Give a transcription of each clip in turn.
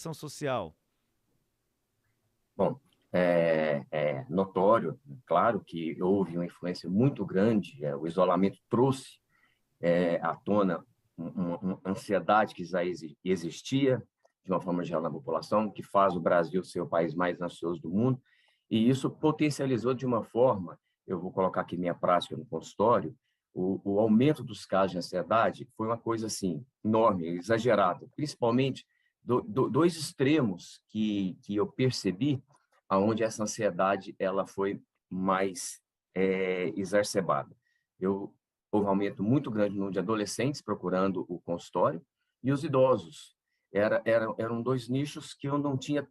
pressão social? Bom, é notório, claro que houve uma influência muito grande, o isolamento trouxe à tona uma ansiedade que já existia, de uma forma geral, na população, que faz o Brasil ser o país mais ansioso do mundo, e isso potencializou de uma forma, eu vou colocar aqui minha prática no consultório, o aumento dos casos de ansiedade foi uma coisa assim enorme, exagerada, principalmente dois extremos que eu percebi aonde essa ansiedade ela foi mais exacerbada. Houve um aumento muito grande no número de adolescentes procurando o consultório e os idosos. Eram dois nichos que eu não tinha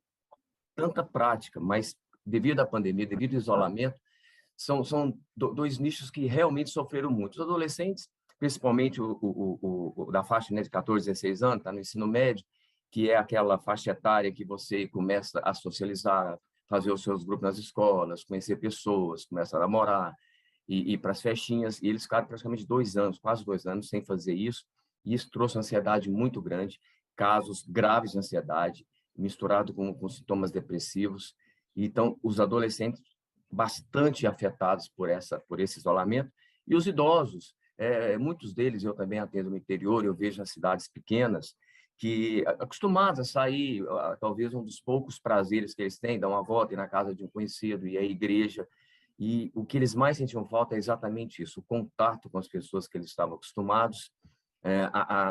tanta prática, mas devido à pandemia, devido ao isolamento, são dois nichos que realmente sofreram muito. Os adolescentes, principalmente o da faixa, né, de 14 a 16 anos, está no ensino médio, que é aquela faixa etária que você começa a socializar, fazer os seus grupos nas escolas, conhecer pessoas, começa a namorar, e ir para as festinhas, e eles ficaram praticamente 2 anos, quase 2 anos, sem fazer isso, e isso trouxe ansiedade muito grande, casos graves de ansiedade, misturado com sintomas depressivos. Então, os adolescentes bastante afetados por esse isolamento, e os idosos, muitos deles eu também atendo no interior, eu vejo nas cidades pequenas, que acostumados a sair, talvez um dos poucos prazeres que eles têm, dar uma volta, ir na casa de um conhecido, ir à igreja, e o que eles mais sentiam falta é exatamente isso, o contato com as pessoas que eles estavam acostumados,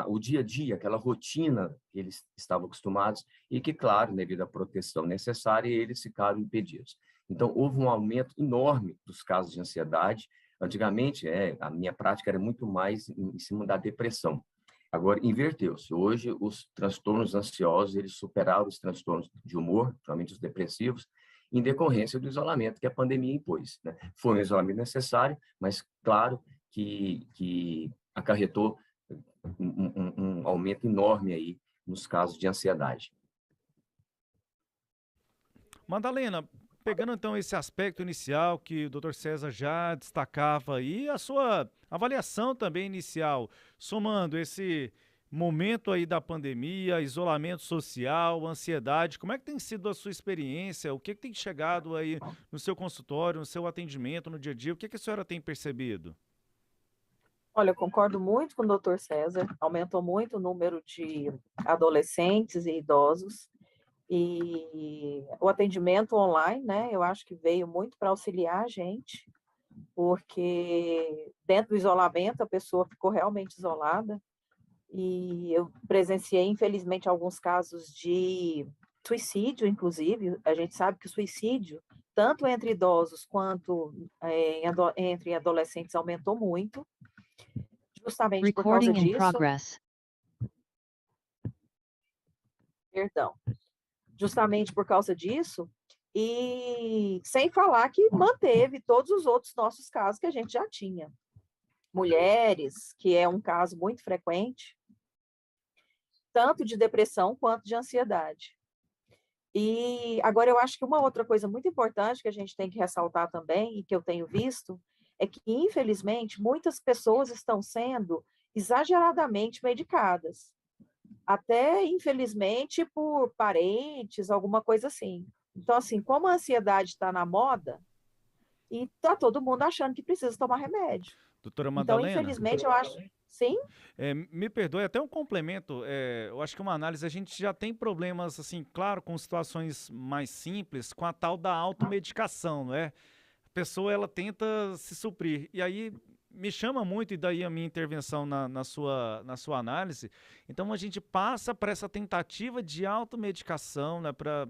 o dia a dia, aquela rotina que eles estavam acostumados e que, claro, devido à proteção necessária, eles ficaram impedidos. Então, houve um aumento enorme dos casos de ansiedade. Antigamente, a minha prática era muito mais em cima da depressão. Agora, inverteu-se. Hoje, os transtornos ansiosos, eles superaram os transtornos de humor, principalmente os depressivos, em decorrência do isolamento que a pandemia impôs, né? Foi um isolamento necessário, mas, claro, que acarretou um aumento enorme aí nos casos de ansiedade. Madalena, pegando então esse aspecto inicial que o Dr. César já destacava e a sua avaliação também inicial, somando esse momento aí da pandemia, isolamento social, ansiedade, como é que tem sido a sua experiência? O que tem chegado aí no seu consultório, no seu atendimento, no dia a dia? O que a senhora tem percebido? Olha, eu concordo muito com o Dr. César, aumentou muito o número de adolescentes e idosos, e o atendimento online, né, eu acho que veio muito para auxiliar a gente, porque dentro do isolamento a pessoa ficou realmente isolada, e eu presenciei, infelizmente, alguns casos de suicídio, inclusive. A gente sabe que o suicídio, tanto entre idosos quanto entre adolescentes, aumentou muito, justamente por causa Recording in disso. progress. Perdão. Justamente por causa disso, e sem falar que manteve todos os outros nossos casos que a gente já tinha. Mulheres, que é um caso muito frequente, tanto de depressão quanto de ansiedade. E agora eu acho que uma outra coisa muito importante que a gente tem que ressaltar também, e que eu tenho visto, é que, infelizmente, muitas pessoas estão sendo exageradamente medicadas. Até, infelizmente, por parentes, alguma coisa assim. Então, assim, como a ansiedade está na moda, e está todo mundo achando que precisa tomar remédio. Doutora Então, Madalena? infelizmente, eu acho... Sim? Me perdoe, até um complemento, eu acho que uma análise, a gente já tem problemas, assim, claro, com situações mais simples, com a tal da automedicação, não é? A pessoa, ela tenta se suprir, e aí me chama muito, e daí a minha intervenção na sua análise, então a gente passa para essa tentativa de automedicação, né, para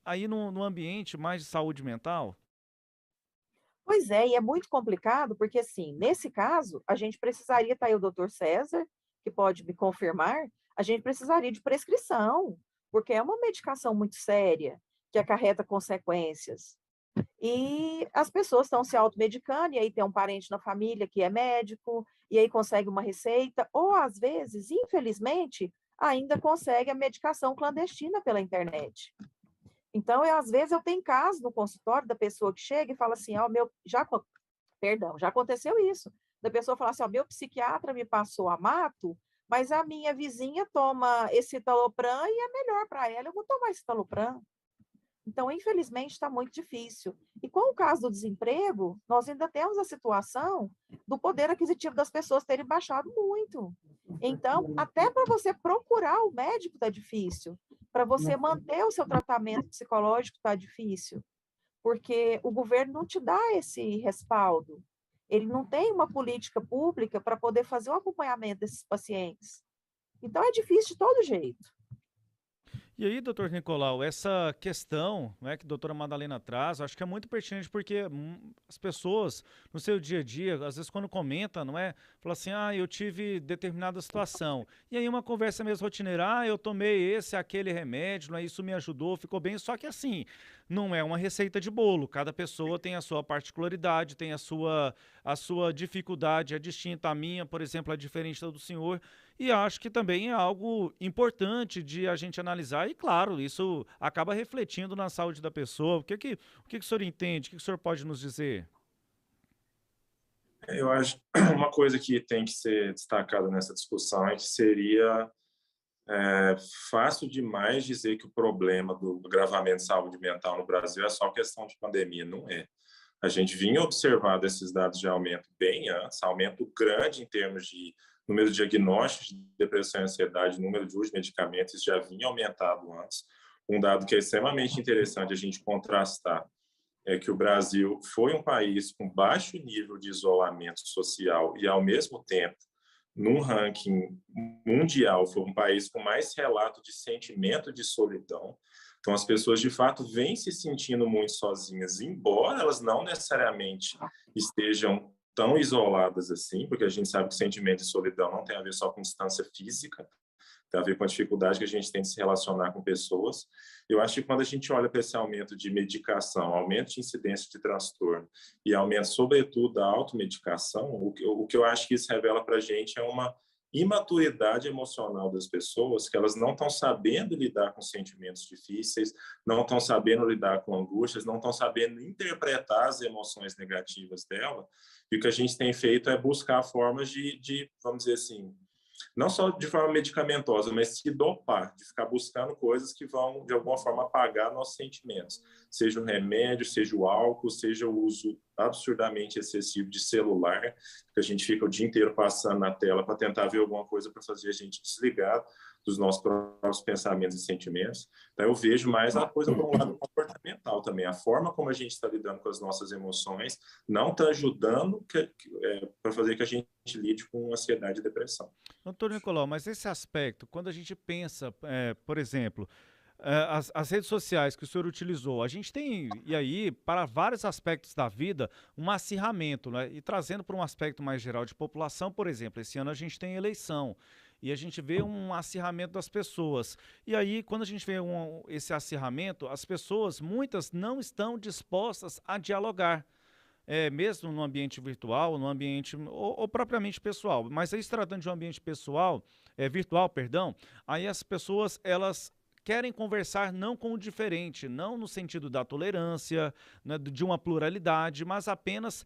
aí no ambiente mais de saúde mental? Pois é, e é muito complicado, porque, assim, nesse caso, a gente precisaria, tá aí o doutor César, que pode me confirmar, a gente precisaria de prescrição, porque é uma medicação muito séria, que acarreta consequências. E as pessoas estão se automedicando, e aí tem um parente na família que é médico, e aí consegue uma receita, ou às vezes, infelizmente, ainda consegue a medicação clandestina pela internet. Então, às vezes, eu tenho casos no consultório da pessoa que chega e fala assim, já aconteceu isso, da pessoa falar assim, meu psiquiatra me passou a mato, mas a minha vizinha toma esse citalopram e é melhor para ela, eu vou tomar esse citalopram. Então, infelizmente, está muito difícil. E com o caso do desemprego, nós ainda temos a situação do poder aquisitivo das pessoas terem baixado muito. Então, até para você procurar o médico está difícil, para você manter o seu tratamento psicológico está difícil, porque o governo não te dá esse respaldo. Ele não tem uma política pública para poder fazer o acompanhamento desses pacientes. Então, é difícil de todo jeito. E aí, doutor Nicolau, essa questão, né, que a doutora Madalena traz, acho que é muito pertinente porque as pessoas, no seu dia a dia, às vezes quando comenta, não é? Fala assim, eu tive determinada situação. E aí uma conversa mesmo rotineira, eu tomei esse, aquele remédio, não é? Isso me ajudou, ficou bem. Só que assim, não é uma receita de bolo. Cada pessoa tem a sua particularidade, tem a sua dificuldade, é distinta. A minha, por exemplo, é diferente da do senhor. E acho que também é algo importante de a gente analisar, e claro, isso acaba refletindo na saúde da pessoa. O que o senhor entende? O que o senhor pode nos dizer? Eu acho uma coisa que tem que ser destacada nessa discussão é que seria fácil demais dizer que o problema do agravamento de saúde mental no Brasil é só questão de pandemia. Não é. A gente vinha observando esses dados de aumento bem antes, aumento grande em termos de número de diagnósticos de depressão e ansiedade, número de uso de medicamentos já vinha aumentado antes. Um dado que é extremamente interessante a gente contrastar é que o Brasil foi um país com baixo nível de isolamento social e, ao mesmo tempo, num ranking mundial, foi um país com mais relato de sentimento de solidão. Então, as pessoas, de fato, vêm se sentindo muito sozinhas, embora elas não necessariamente estejam tão isoladas assim, porque a gente sabe que sentimento de solidão não tem a ver só com distância física, tem a ver com a dificuldade que a gente tem de se relacionar com pessoas. Eu acho que quando a gente olha para esse aumento de medicação, aumento de incidência de transtorno e aumento, sobretudo, da automedicação, o que eu acho que isso revela para a gente é uma imaturidade emocional das pessoas, que elas não estão sabendo lidar com sentimentos difíceis, não estão sabendo lidar com angústias, não estão sabendo interpretar as emoções negativas dela, e o que a gente tem feito é buscar formas de vamos dizer assim, não só de forma medicamentosa, mas se dopar, de ficar buscando coisas que vão, de alguma forma, apagar nossos sentimentos. Seja o remédio, seja o álcool, seja o uso absurdamente excessivo de celular, que a gente fica o dia inteiro passando na tela para tentar ver alguma coisa para fazer a gente desligar dos nossos próprios pensamentos e sentimentos. Então, eu vejo mais a coisa por um lado comportamental também. A forma como a gente está lidando com as nossas emoções não está ajudando para fazer que a gente lide com ansiedade e depressão. Doutor Nicolau, mas esse aspecto, quando a gente pensa, por exemplo, as redes sociais que o senhor utilizou, a gente tem, e aí, para vários aspectos da vida, um acirramento, né? E trazendo para um aspecto mais geral de população, por exemplo, esse ano a gente tem eleição, e a gente vê um acirramento das pessoas. E aí, quando a gente vê esse acirramento, as pessoas, muitas, não estão dispostas a dialogar. Mesmo no ambiente virtual, no ambiente ou propriamente pessoal, mas aí se tratando de um ambiente pessoal, virtual, perdão, aí as pessoas elas querem conversar não com o diferente, não no sentido da tolerância, né, de uma pluralidade, mas apenas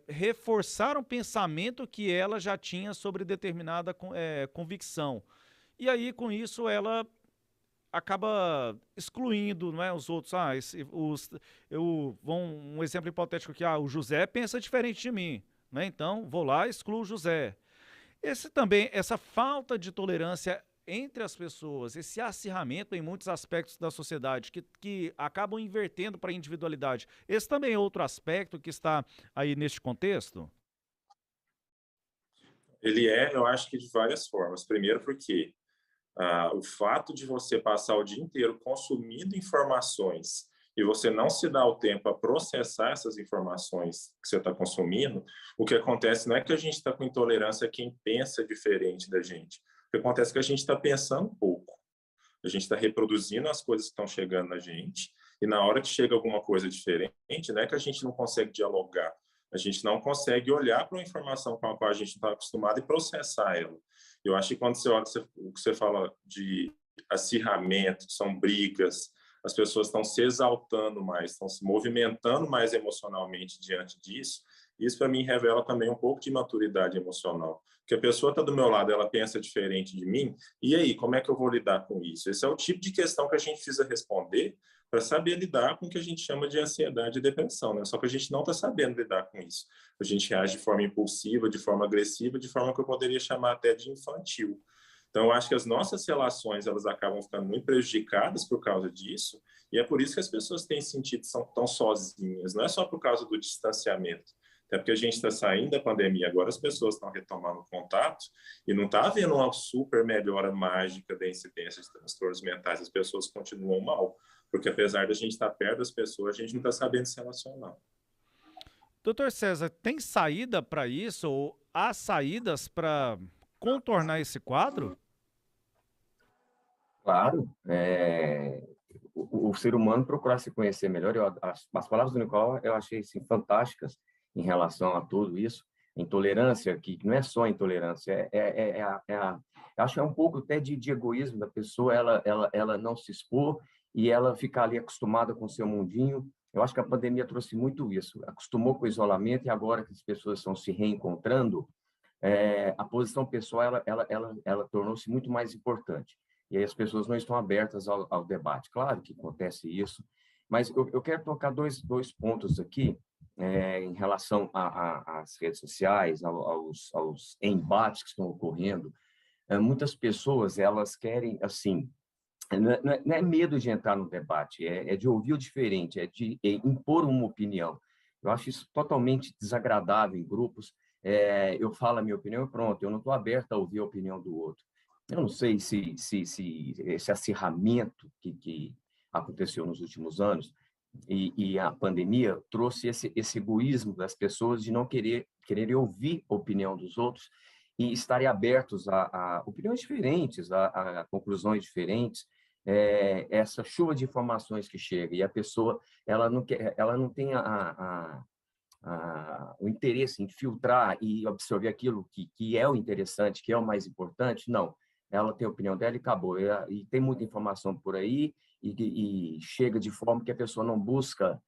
reforçar um pensamento que ela já tinha sobre determinada convicção. E aí, com isso, ela acaba excluindo, não é, os outros. Um exemplo hipotético aqui, o José pensa diferente de mim, né? Então vou lá e excluo o José. Essa falta de tolerância entre as pessoas, esse acirramento em muitos aspectos da sociedade que acabam invertendo para a individualidade. Esse também é outro aspecto que está aí neste contexto? Ele eu acho que de várias formas. Primeiro porque o fato de você passar o dia inteiro consumindo informações e você não se dá o tempo a processar essas informações que você está consumindo, o que acontece não é que a gente está com intolerância a quem pensa diferente da gente. O que acontece é que a gente está pensando pouco. A gente está reproduzindo as coisas que estão chegando na gente e na hora que chega alguma coisa diferente, não é que a gente não consegue dialogar, a gente não consegue olhar para uma informação com a qual a gente não está acostumado e processar ela. Eu acho que quando você olha o que você fala de acirramento, que são brigas, as pessoas estão se exaltando mais, estão se movimentando mais emocionalmente diante disso, isso para mim revela também um pouco de maturidade emocional. Porque a pessoa está do meu lado, ela pensa diferente de mim, e aí, como é que eu vou lidar com isso? Esse é o tipo de questão que a gente precisa responder para saber lidar com o que a gente chama de ansiedade e depressão, né? Só que a gente não está sabendo lidar com isso. A gente age de forma impulsiva, de forma agressiva, de forma que eu poderia chamar até de infantil. Então, eu acho que as nossas relações, elas acabam ficando muito prejudicadas por causa disso, e é por isso que as pessoas têm sentido são tão sozinhas. Não é só por causa do distanciamento, até porque a gente está saindo da pandemia, agora as pessoas estão retomando o contato e não está havendo uma super melhora mágica da incidência de transtornos mentais, as pessoas continuam mal, porque apesar da gente estar perto das pessoas, a gente não está sabendo se relacionar. Doutor César, tem saída para isso ou há saídas para contornar esse quadro? Claro, o ser humano procurar se conhecer melhor. As palavras do Nicolau eu achei assim, fantásticas em relação a tudo isso. Intolerância, que não é só intolerância, eu acho que é um pouco até de egoísmo da pessoa, ela não se expor e ela ficar ali acostumada com o seu mundinho. Eu acho que a pandemia trouxe muito isso, acostumou com o isolamento e agora que as pessoas estão se reencontrando, a posição pessoal ela tornou-se muito mais importante. E aí as pessoas não estão abertas ao debate. Claro que acontece isso, mas eu quero tocar dois pontos aqui em relação às redes sociais, aos embates que estão ocorrendo. Muitas pessoas, elas querem, assim, não é medo de entrar no debate, é de ouvir o diferente, é de impor uma opinião. Eu acho isso totalmente desagradável em grupos. Eu falo a minha opinião e pronto, eu não estou aberto a ouvir a opinião do outro. Eu não sei se esse acirramento que aconteceu nos últimos anos e a pandemia trouxe esse egoísmo das pessoas de não querer ouvir a opinião dos outros e estarem abertos a opiniões diferentes, a conclusões diferentes. Essa chuva de informações que chega e a pessoa ela não tem o interesse em filtrar e absorver aquilo que é o interessante, que é o mais importante. Não, ela tem a opinião dela e acabou. E tem muita informação por aí e chega de forma que a pessoa não busca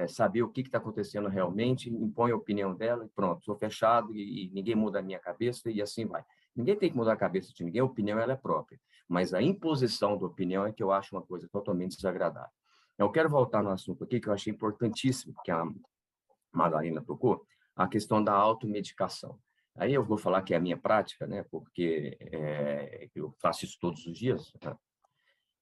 saber o que está acontecendo realmente, impõe a opinião dela e pronto, sou fechado e ninguém muda a minha cabeça e assim vai. Ninguém tem que mudar a cabeça de ninguém, a opinião ela é própria, mas a imposição da opinião é que eu acho uma coisa totalmente desagradável. Eu quero voltar no assunto aqui que eu achei importantíssimo, que a Madalena tocou, a questão da automedicação. Aí eu vou falar que é a minha prática, né? Porque eu faço isso todos os dias. Tá?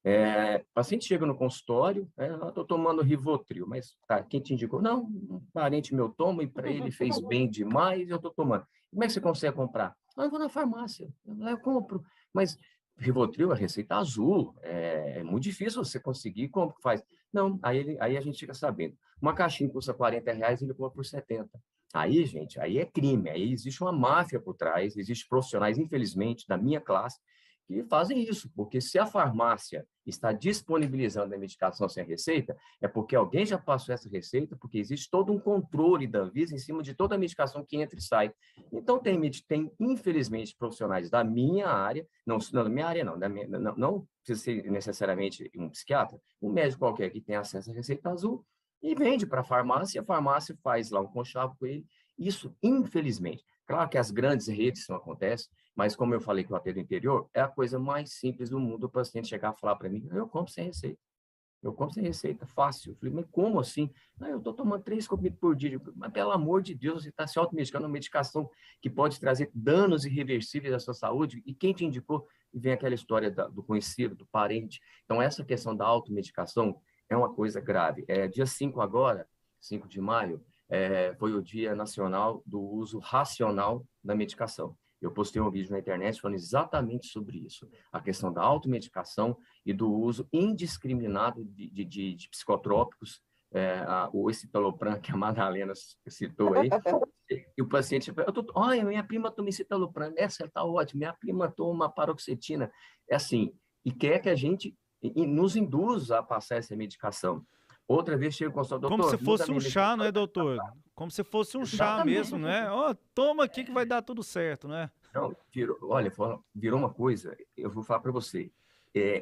O paciente chega no consultório, eu estou tomando Rivotril, mas tá, quem te indicou? Não, um parente meu toma e para ele fez bem demais, eu estou tomando. Como é que você consegue comprar? Eu vou na farmácia, eu compro. Mas Rivotril é receita azul, é muito difícil você conseguir, como que faz? Não, aí a gente fica sabendo. Uma caixinha custa R$40, ele compra por 70. Aí, gente, aí é crime, aí existe uma máfia por trás, existem profissionais, infelizmente, da minha classe, que fazem isso, porque se a farmácia está disponibilizando a medicação sem receita, é porque alguém já passou essa receita, porque existe todo um controle da Anvisa em cima de toda a medicação que entra e sai. Então, tem infelizmente, profissionais da minha área, não da minha área não, não precisa ser necessariamente um psiquiatra, um médico qualquer que tenha acesso à receita azul, e vende para a farmácia faz lá um conchavo com ele. Isso, infelizmente. Claro que as grandes redes não acontecem, mas como eu falei que eu atendo interior, é a coisa mais simples do mundo o paciente chegar a falar para mim, eu compro sem receita. Eu compro sem receita, fácil. Eu falei, mas como assim? Não, eu estou tomando 3 comprimidos por dia. Mas, pelo amor de Deus, você está se automedicando uma medicação que pode trazer danos irreversíveis à sua saúde. E quem te indicou? E vem aquela história do conhecido, do parente. Então, essa questão da automedicação é uma coisa grave. Dia 5 agora, 5 de maio, foi o Dia Nacional do Uso Racional da Medicação. Eu postei um vídeo na internet falando exatamente sobre isso, a questão da automedicação e do uso indiscriminado de psicotrópicos, o escitalopram, que a Madalena citou aí, e o paciente, olha, minha prima toma escitalopram, essa está ótima, minha prima toma paroxetina, assim, e quer que a gente nos induza a passar essa medicação. Outra vez chega o consultório, doutor... Como se fosse um chá, não é, doutor? Como se fosse um chá mesmo, não é? Ó, toma aqui que vai dar tudo certo, não é? Não, virou uma coisa, eu vou falar para você,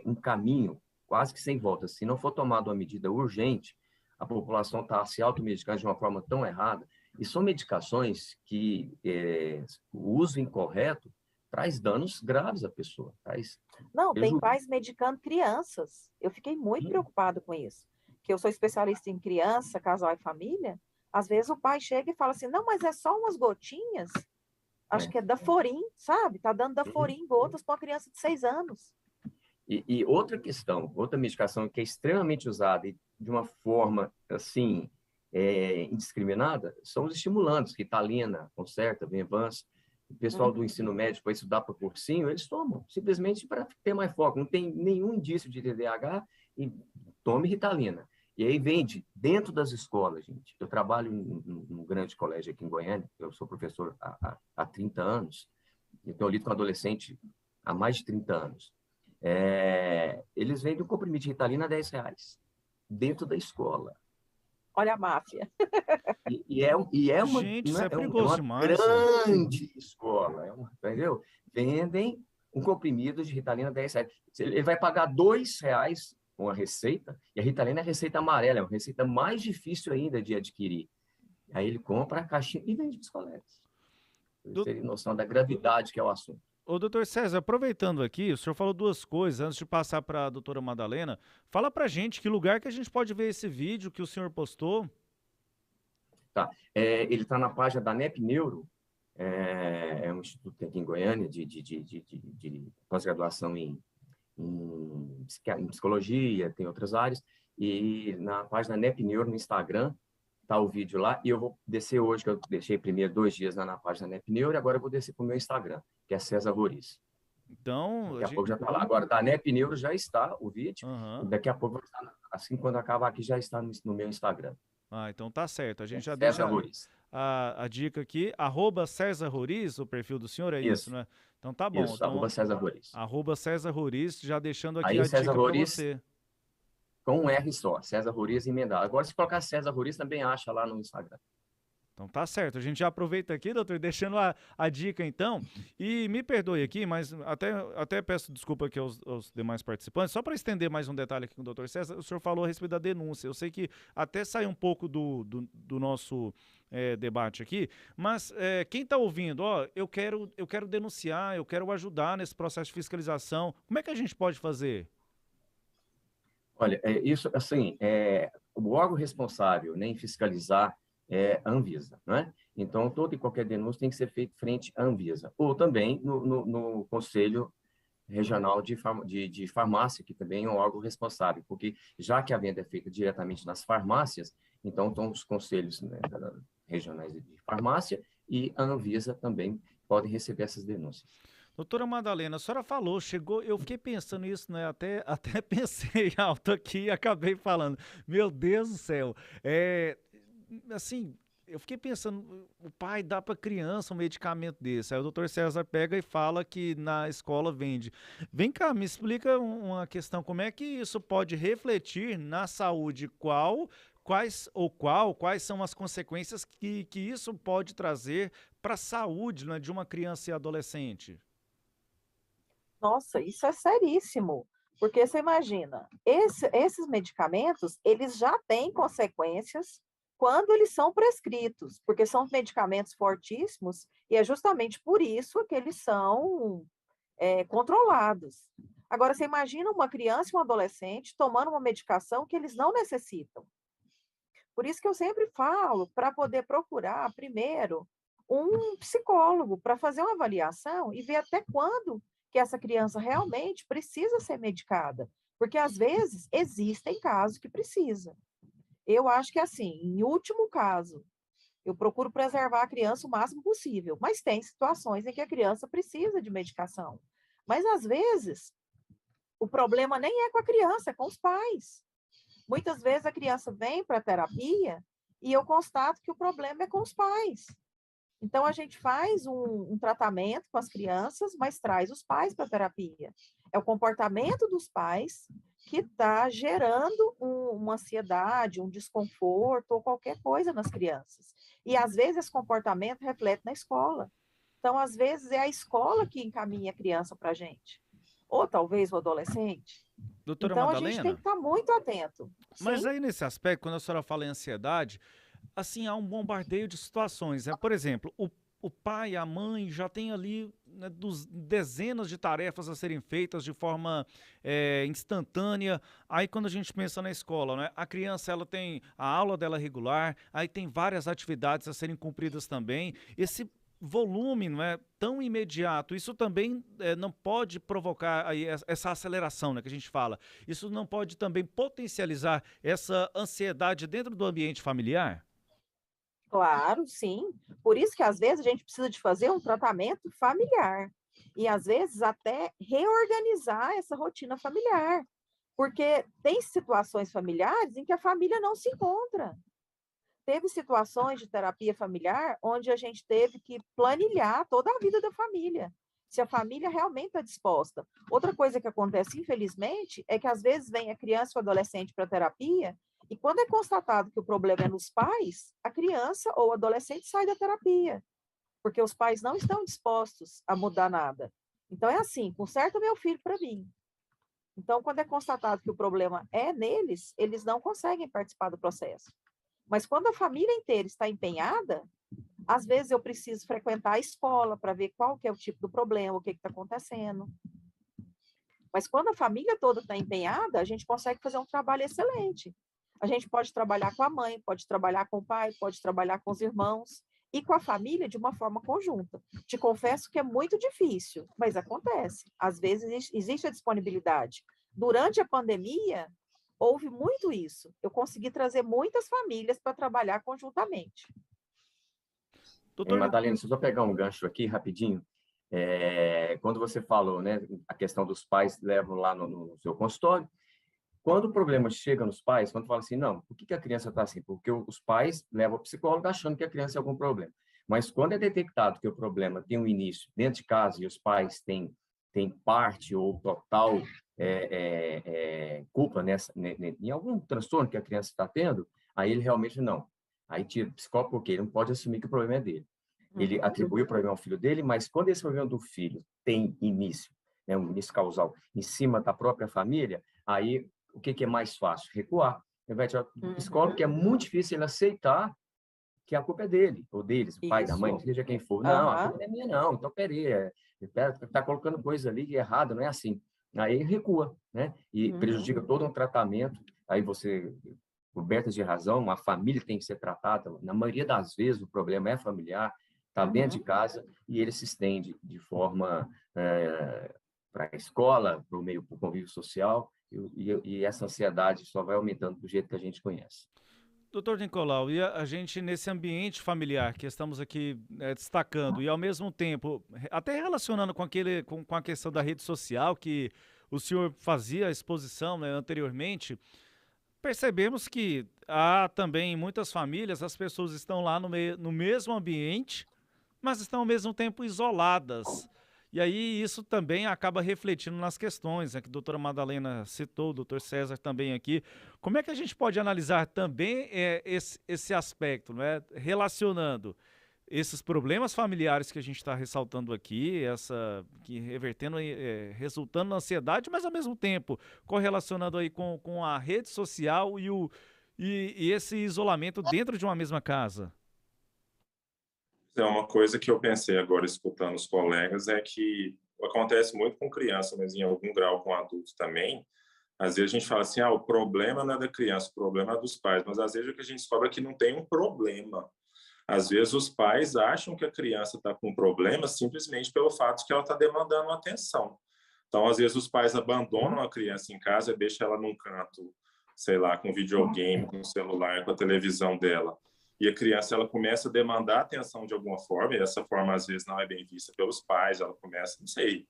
um caminho quase que sem volta. Se não for tomada uma medida urgente, a população está se automedicando de uma forma tão errada. E são medicações que o uso incorreto traz danos graves à pessoa. Não, tem prejuízo. pais medicando crianças. Eu fiquei muito preocupado com isso. Que eu sou especialista em criança, casal e família. Às vezes o pai chega e fala assim, não, mas é só umas gotinhas. Acho que é Daforim, sabe? Tá dando Daforim em gotas para uma criança de 6 anos. E outra questão, outra medicação que é extremamente usada e de uma forma, assim, indiscriminada, são os estimulantes, Ritalina, Concerta, Venvance. O pessoal do ensino médio, para estudar para cursinho, eles tomam, simplesmente para ter mais foco. Não tem nenhum indício de TDAH, e tome Ritalina. E aí vende dentro das escolas, gente. Eu trabalho num grande colégio aqui em Goiânia, eu sou professor há 30 anos, então eu lido com adolescente há mais de 30 anos. Eles vendem um comprimido de Ritalina a R$10 dentro da escola. Olha a máfia. E é uma, Gente, isso é uma perigoso demais. grande escola, entendeu? Vendem um comprimido de Ritalina a R$10. Ele vai pagar R$2 uma receita, e a Ritalina é a receita amarela, é uma receita mais difícil ainda de adquirir. Aí ele compra a caixinha e vende para os colegas. Vocês terem noção da gravidade que é o assunto. Ô, doutor César, aproveitando aqui, o senhor falou duas coisas, antes de passar para a doutora Madalena, fala pra gente que lugar que a gente pode ver esse vídeo que o senhor postou. Tá. Ele está na página da NEP Neuro, é um instituto aqui em Goiânia de pós-graduação em psicologia, tem outras áreas, e na página NEP Neuro no Instagram está o vídeo lá, e eu vou descer hoje, que eu deixei primeiro 2 dias lá na página NEP Neuro, e agora eu vou descer para o meu Instagram, que é César Roriz. Então, daqui a pouco já está lá. Agora, da NEP Neuro já está o vídeo, e daqui a pouco, assim, quando acabar aqui, já está no meu Instagram. Ah, então tá certo. A gente já César deixa Roriz. a dica aqui, @César Roriz, o perfil do senhor, é isso, né? Então tá bom. Isso, então, @César Roriz. @César Roriz, já deixando aqui Aí, a César dica para Roriz, você. com um R só, César Roriz emendado. Agora, se colocar César Roriz, também acha lá no Instagram. Então tá certo. A gente já aproveita aqui, doutor, deixando a dica então. E me perdoe aqui, mas até peço desculpa aqui aos demais participantes. Só para estender mais um detalhe aqui com o doutor César, o senhor falou a respeito da denúncia. Eu sei que até sai um pouco do nosso debate aqui, mas quem está ouvindo, eu quero denunciar, eu quero ajudar nesse processo de fiscalização. Como é que a gente pode fazer? Olha, isso, assim, o órgão responsável, né, em fiscalizar é a Anvisa, né? Então, toda e qualquer denúncia tem que ser feita frente à Anvisa. Ou também no Conselho Regional de Farmácia, que também é um órgão responsável, porque já que a venda é feita diretamente nas farmácias, então estão os conselhos, né, regionais de farmácia, e a Anvisa também podem receber essas denúncias. Doutora Madalena, a senhora falou, eu fiquei pensando nisso, né? Até pensei alto aqui e acabei falando. Meu Deus do céu, assim, eu fiquei pensando, o pai dá para criança um medicamento desse, aí o doutor César pega e fala que na escola vende. Vem cá, me explica uma questão, como é que isso pode refletir na saúde, quais são as consequências que isso pode trazer para a saúde, né, de uma criança e adolescente? Nossa, isso é seríssimo, porque você imagina, esses medicamentos, eles já têm consequências quando eles são prescritos, porque são medicamentos fortíssimos e é justamente por isso que eles são controlados. Agora, você imagina uma criança e um adolescente tomando uma medicação que eles não necessitam. Por isso que eu sempre falo para poder procurar, primeiro, um psicólogo para fazer uma avaliação e ver até quando que essa criança realmente precisa ser medicada. Porque, às vezes, existem casos que precisa. Eu acho que, assim, em último caso, eu procuro preservar a criança o máximo possível, mas tem situações em que a criança precisa de medicação. Mas, às vezes, o problema nem é com a criança, é com os pais. Muitas vezes a criança vem para a terapia e eu constato que o problema é com os pais. Então, a gente faz um tratamento com as crianças, mas traz os pais para a terapia. É o comportamento dos pais que está gerando uma ansiedade, um desconforto ou qualquer coisa nas crianças. E, às vezes, esse comportamento reflete na escola. Então, às vezes, é a escola que encaminha a criança para a gente. Ou talvez o adolescente. Doutora então, Madalena, a gente tem que estar muito atento. Mas Sim? aí, nesse aspecto, quando a senhora fala em ansiedade, assim, há um bombardeio de situações, né? Por exemplo, o pai e a mãe já têm ali, né, dezenas de tarefas a serem feitas de forma instantânea. Aí quando a gente pensa na escola, né, a criança ela tem a aula dela regular, aí tem várias atividades a serem cumpridas também. Esse volume não é tão imediato, isso também não pode provocar aí essa aceleração, né, que a gente fala. Isso não pode também potencializar essa ansiedade dentro do ambiente familiar? Claro, sim. Por isso que às vezes a gente precisa de fazer um tratamento familiar e às vezes até reorganizar essa rotina familiar, porque tem situações familiares em que a família não se encontra. Teve situações de terapia familiar onde a gente teve que planilhar toda a vida da família, se a família realmente está disposta. Outra coisa que acontece, infelizmente, é que às vezes vem a criança ou adolescente para a terapia e quando é constatado que o problema é nos pais, a criança ou o adolescente sai da terapia, porque os pais não estão dispostos a mudar nada. Então é assim, conserta meu filho para mim. Então, quando é constatado que o problema é neles, eles não conseguem participar do processo. Mas quando a família inteira está empenhada, às vezes eu preciso frequentar a escola para ver qual que é o tipo do problema, o que está acontecendo. Mas quando a família toda está empenhada, a gente consegue fazer um trabalho excelente. A gente pode trabalhar com a mãe, pode trabalhar com o pai, pode trabalhar com os irmãos e com a família de uma forma conjunta. Te confesso que é muito difícil, mas acontece. Às vezes existe a disponibilidade. Durante a pandemia, houve muito isso. Eu consegui trazer muitas famílias para trabalhar conjuntamente. Doutor, Madalena, se eu só pegar um gancho aqui rapidinho, quando você falou, né, a questão dos pais levam lá no seu consultório, quando o problema chega nos pais, quando fala assim, não, por que a criança está assim? Porque os pais levam ao psicólogo achando que a criança tem algum problema. Mas quando é detectado que o problema tem um início dentro de casa e os pais têm parte ou total culpa em algum transtorno que a criança está tendo, aí ele realmente não. Aí tira o psicólogo porque ele não pode assumir que o problema é dele. Ele atribui o problema ao filho dele, mas quando esse problema do filho tem início, né, um início causal em cima da própria família, aí o que é mais fácil? Recuar. O psicólogo, que é muito difícil ele aceitar que a culpa é dele, ou deles, o pai, da mãe, seja quem for. Não, a culpa não é minha, não. Então, peraí, está colocando coisa ali errada, não é assim. Aí recua, né? E prejudica todo um tratamento. Aí você, cobertas de razão, a família tem que ser tratada. Na maioria das vezes, o problema é familiar, está dentro de casa, e ele se estende de forma para a escola, para o meio, para o convívio social, e essa ansiedade só vai aumentando do jeito que a gente conhece. Doutor Nicolau, e a gente nesse ambiente familiar que estamos aqui destacando, e ao mesmo tempo, até relacionando com a questão da rede social, que o senhor fazia a exposição, né, anteriormente, percebemos que há também em muitas famílias, as pessoas estão lá no mesmo ambiente, mas estão ao mesmo tempo isoladas. E aí isso também acaba refletindo nas questões, né, que a doutora Madalena citou, o doutor César também aqui. Como é que a gente pode analisar também esse aspecto, né, relacionando esses problemas familiares que a gente está ressaltando aqui, resultando na ansiedade, mas ao mesmo tempo correlacionando aí com a rede social e esse isolamento dentro de uma mesma casa? É uma coisa que eu pensei agora, escutando os colegas, é que acontece muito com criança, mas em algum grau com adulto também. Às vezes a gente fala assim, o problema não é da criança, o problema é dos pais, mas às vezes o que a gente descobre é que não tem um problema. Às vezes os pais acham que a criança está com um problema simplesmente pelo fato de que ela está demandando atenção. Então, às vezes os pais abandonam a criança em casa e deixam ela num canto, sei lá, com videogame, com celular, com a televisão dela. E a criança ela começa a demandar atenção de alguma forma, e essa forma às vezes não é bem vista pelos pais, ela começa, não sei,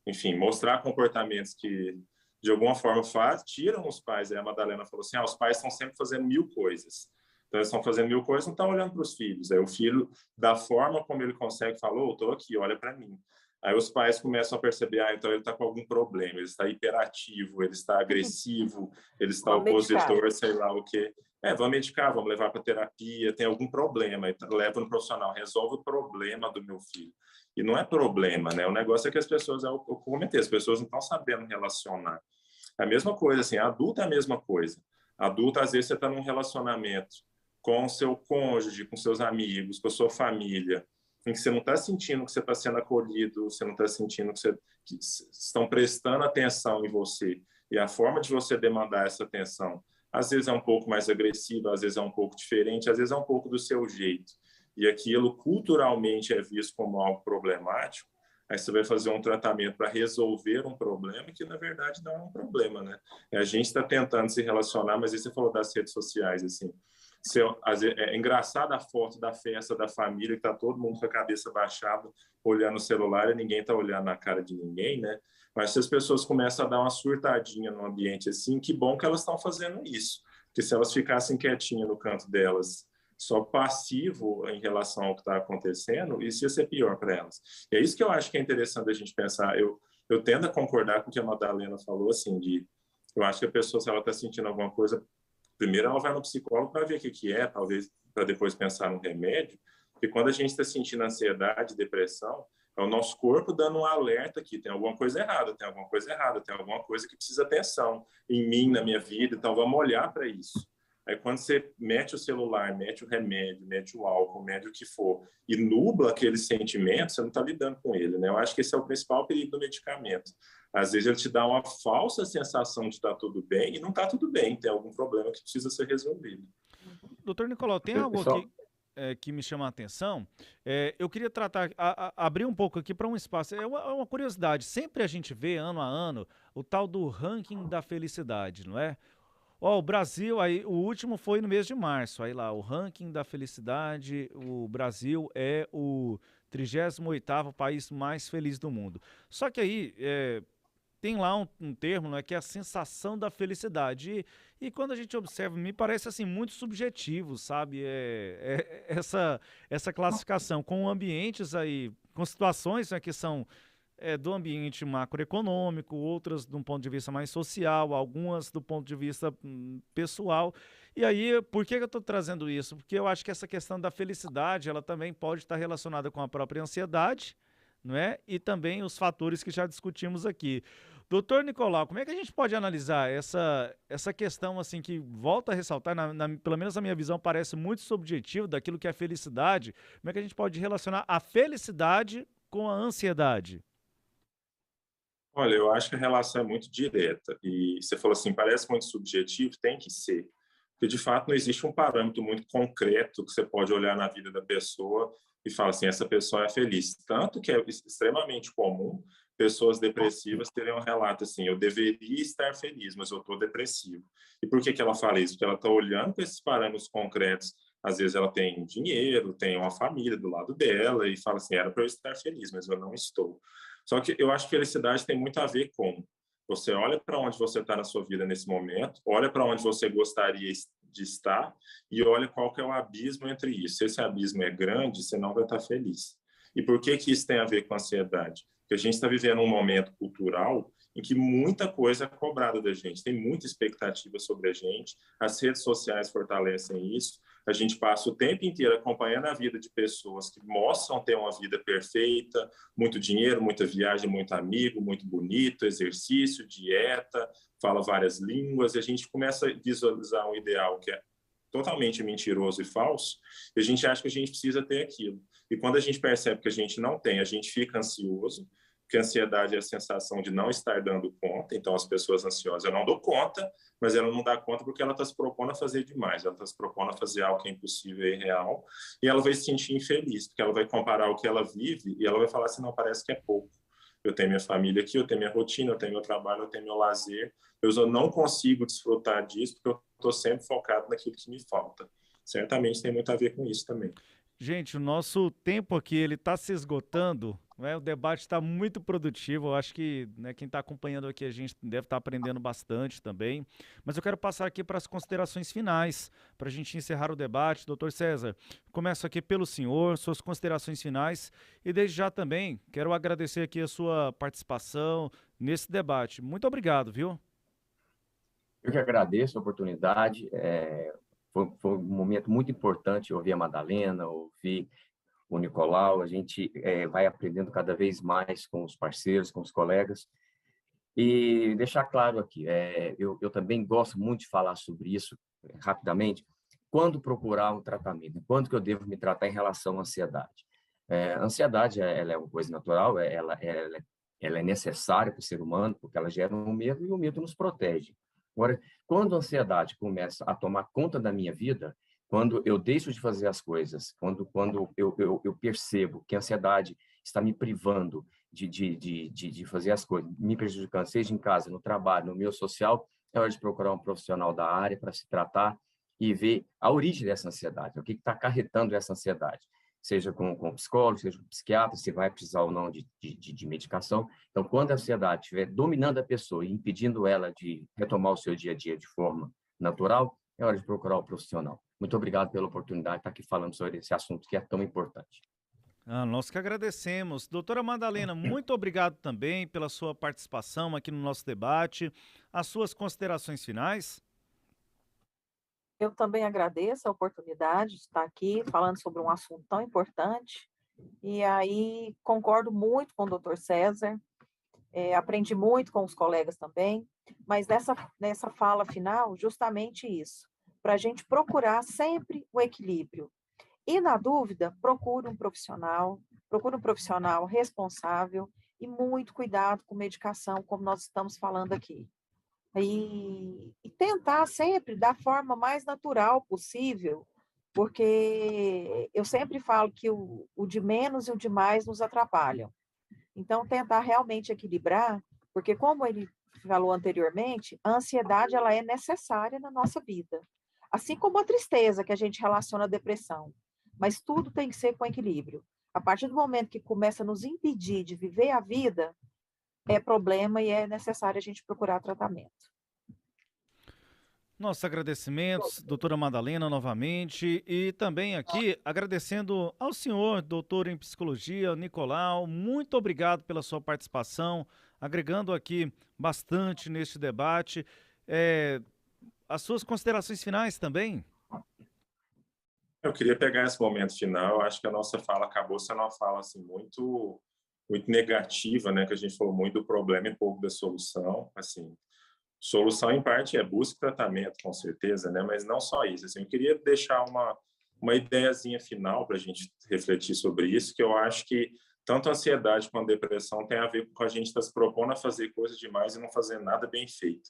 enfim, mostrar comportamentos que de alguma forma tiram os pais. Aí a Madalena falou assim, os pais estão sempre fazendo 1000 coisas. Então eles estão fazendo 1000 coisas, não estão olhando para os filhos. Aí o filho, da forma como ele consegue, falou, estou aqui, olha para mim. Aí os pais começam a perceber, então ele está com algum problema, ele está hiperativo, ele está agressivo, ele está opositor, sei lá o quê. Vamos medicar, vamos levar para terapia, tem algum problema, leva no profissional, resolve o problema do meu filho. E não é problema, né? O negócio é que as pessoas, eu comentei, as pessoas não estão sabendo relacionar. É a mesma coisa, assim, adulto é a mesma coisa. Adulto, às vezes, você está num relacionamento com o seu cônjuge, com seus amigos, com a sua família, em que você não está sentindo que você está sendo acolhido, você não está sentindo que estão prestando atenção em você. E a forma de você demandar essa atenção, às vezes é um pouco mais agressiva, às vezes é um pouco diferente, às vezes é um pouco do seu jeito. E aquilo culturalmente é visto como algo problemático, aí você vai fazer um tratamento para resolver um problema que, na verdade, não é um problema, né? A gente está tentando se relacionar, mas aí você falou das redes sociais, assim. É engraçada a foto da festa da família, que está todo mundo com a cabeça baixada, olhando o celular e ninguém está olhando na cara de ninguém, né? Mas se as pessoas começam a dar uma surtadinha no ambiente assim, que bom que elas estão fazendo isso. Porque se elas ficassem quietinhas no canto delas, só passivo em relação ao que está acontecendo, isso ia ser pior para elas. E é isso que eu acho que é interessante a gente pensar. Eu tendo a concordar com o que a Madalena falou, assim, eu acho que a pessoa, se ela está sentindo alguma coisa, primeiro ela vai no psicólogo para ver o que é, talvez para depois pensar no remédio, porque quando a gente está sentindo ansiedade, depressão, é o nosso corpo dando um alerta que tem alguma coisa errada, tem alguma coisa errada, tem alguma coisa que precisa atenção em mim, na minha vida, então vamos olhar para isso. Aí quando você mete o celular, mete o remédio, mete o álcool, mete o que for, e nubla aquele sentimento, você não está lidando com ele, né? Eu acho que esse é o principal perigo do medicamento. Às vezes ele te dá uma falsa sensação de estar tudo bem, e não está tudo bem, tem algum problema que precisa ser resolvido. Doutor Nicolau, tem algo aqui que me chama a atenção? Eu queria abrir um pouco aqui para um espaço. É uma curiosidade, sempre a gente vê, ano a ano, o tal do ranking da felicidade, não é? O Brasil, aí, o último foi no mês de março, aí lá, o ranking da felicidade, o Brasil é o 38º país mais feliz do mundo. Só que aí, tem lá um termo, né, que é a sensação da felicidade, e quando a gente observa, me parece assim, muito subjetivo, sabe, essa classificação, com ambientes aí, com situações, né, que são do ambiente macroeconômico, outras de um ponto de vista mais social, algumas do ponto de vista pessoal. E aí, por que eu estou trazendo isso? Porque eu acho que essa questão da felicidade, ela também pode estar relacionada com a própria ansiedade, não é? E também os fatores que já discutimos aqui. Doutor Nicolau, como é que a gente pode analisar essa questão assim que volta a ressaltar, pelo menos na minha visão, parece muito subjetivo daquilo que é felicidade? Como é que a gente pode relacionar a felicidade com a ansiedade? Olha, eu acho que a relação é muito direta. E você falou assim, parece muito subjetivo, tem que ser. Porque, de fato, não existe um parâmetro muito concreto que você pode olhar na vida da pessoa e falar assim, essa pessoa é feliz. Tanto que é extremamente comum pessoas depressivas terem um relato assim, eu deveria estar feliz, mas eu estou depressivo. E por que ela fala isso? Porque ela está olhando para esses parâmetros concretos. Às vezes ela tem dinheiro, tem uma família do lado dela e fala assim, era para eu estar feliz, mas eu não estou. Só que eu acho que felicidade tem muito a ver com você olha para onde você está na sua vida nesse momento, olha para onde você gostaria de estar e olha qual que é o abismo entre isso. Se esse abismo é grande, você não vai estar feliz. E por que isso tem a ver com ansiedade? Porque a gente está vivendo um momento cultural em que muita coisa é cobrada da gente, tem muita expectativa sobre a gente, as redes sociais fortalecem isso, a gente passa o tempo inteiro acompanhando a vida de pessoas que mostram ter uma vida perfeita, muito dinheiro, muita viagem, muito amigo, muito bonito, exercício, dieta, fala várias línguas, e a gente começa a visualizar um ideal que é totalmente mentiroso e falso, e a gente acha que a gente precisa ter aquilo. E quando a gente percebe que a gente não tem, a gente fica ansioso, porque a ansiedade é a sensação de não estar dando conta, então as pessoas ansiosas, eu não dou conta, mas ela não dá conta porque ela está se propondo a fazer demais, ela está se propondo a fazer algo que é impossível e irreal, e ela vai se sentir infeliz, porque ela vai comparar o que ela vive e ela vai falar assim, não, parece que é pouco. Eu tenho minha família aqui, eu tenho minha rotina, eu tenho meu trabalho, eu tenho meu lazer, eu não consigo desfrutar disso porque eu estou sempre focado naquilo que me falta. Certamente tem muito a ver com isso também. Gente, o nosso tempo aqui ele está se esgotando, né? O debate está muito produtivo. Eu acho que, né, quem está acompanhando aqui a gente deve estar aprendendo bastante também. Mas eu quero passar aqui para as considerações finais, para a gente encerrar o debate. Doutor César, começo aqui pelo senhor, suas considerações finais. E desde já também quero agradecer aqui a sua participação nesse debate. Muito obrigado, viu? Eu que agradeço a oportunidade. Foi um momento muito importante ouvir a Madalena, ouvir o Nicolau. A gente vai aprendendo cada vez mais com os parceiros, com os colegas. E deixar claro aqui, eu também gosto muito de falar sobre isso rapidamente, quando procurar um tratamento, quando que eu devo me tratar em relação à ansiedade. A ansiedade, ela é uma coisa natural, ela é necessária para o ser humano, porque ela gera um medo e o medo nos protege. Agora, quando a ansiedade começa a tomar conta da minha vida, quando eu deixo de fazer as coisas, quando eu percebo que a ansiedade está me privando de fazer as coisas, me prejudicando, seja em casa, no trabalho, no meio social, é hora de procurar um profissional da área para se tratar e ver a origem dessa ansiedade, o que está acarretando essa ansiedade, seja com psicólogo, seja com psiquiatra, se vai precisar ou não de medicação. Então, quando a ansiedade estiver dominando a pessoa e impedindo ela de retomar o seu dia a dia de forma natural, é hora de procurar o profissional. Muito obrigado pela oportunidade de estar aqui falando sobre esse assunto que é tão importante. Nós que agradecemos. Doutora Madalena, muito obrigado também pela sua participação aqui no nosso debate. As suas considerações finais? Eu também agradeço a oportunidade de estar aqui falando sobre um assunto tão importante. E aí concordo muito com o doutor César, aprendi muito com os colegas também, mas nessa fala final, justamente isso, para a gente procurar sempre o equilíbrio. E, na dúvida, procure um profissional responsável e muito cuidado com medicação, como nós estamos falando aqui. E tentar sempre da forma mais natural possível, porque eu sempre falo que o de menos e o de mais nos atrapalham. Então, tentar realmente equilibrar, porque como ele falou anteriormente, a ansiedade ela é necessária na nossa vida. Assim como a tristeza, que a gente relaciona à depressão. Mas tudo tem que ser com equilíbrio. A partir do momento que começa a nos impedir de viver a vida, é problema e é necessário a gente procurar tratamento. Nossos agradecimentos, doutora Madalena, novamente, e também aqui agradecendo ao senhor, doutor em psicologia, Nicolau, muito obrigado pela sua participação, agregando aqui bastante neste debate. As suas considerações finais também? Eu queria pegar esse momento final. Acho que a nossa fala acabou sendo uma fala assim, muito negativa, né? Que a gente falou muito do problema e pouco da solução. Assim, solução, em parte, é busca e tratamento, com certeza, né? Mas não só isso. Assim, eu queria deixar uma ideiazinha final para a gente refletir sobre isso, que eu acho que tanto a ansiedade quanto a depressão tem a ver com a gente estar se propondo a fazer coisas demais e não fazer nada bem feito.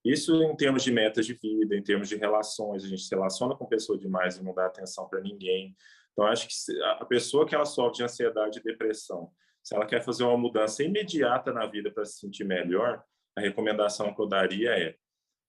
Isso em termos de metas de vida, em termos de relações, a gente se relaciona com pessoa demais e não dá atenção para ninguém. Então, acho que a pessoa que ela sofre de ansiedade e depressão, se ela quer fazer uma mudança imediata na vida para se sentir melhor, a recomendação que eu daria é: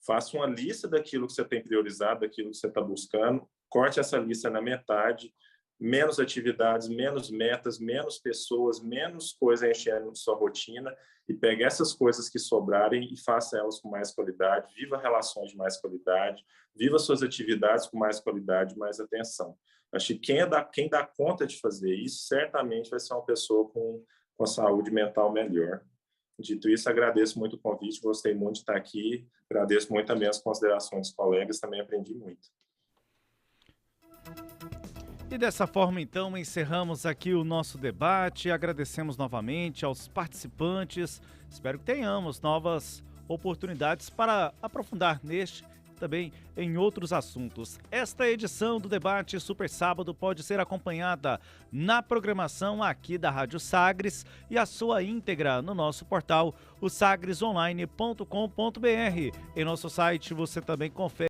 faça uma lista daquilo que você tem priorizado, daquilo que você está buscando, corte essa lista na metade, menos atividades, menos metas, menos pessoas, menos coisa enchendo sua rotina, e pegue essas coisas que sobrarem e faça elas com mais qualidade, viva relações de mais qualidade, viva suas atividades com mais qualidade, mais atenção. Acho que quem dá conta de fazer isso, certamente vai ser uma pessoa com saúde mental melhor. Dito isso, agradeço muito o convite, gostei muito de estar aqui, agradeço muito também as considerações dos colegas, também aprendi muito. E dessa forma, então, encerramos aqui o nosso debate, agradecemos novamente aos participantes, espero que tenhamos novas oportunidades para aprofundar neste também em outros assuntos. Esta edição do Debate Super Sábado pode ser acompanhada na programação aqui da Rádio Sagres e a sua íntegra no nosso portal, o sagresonline.com.br. Em nosso site você também confere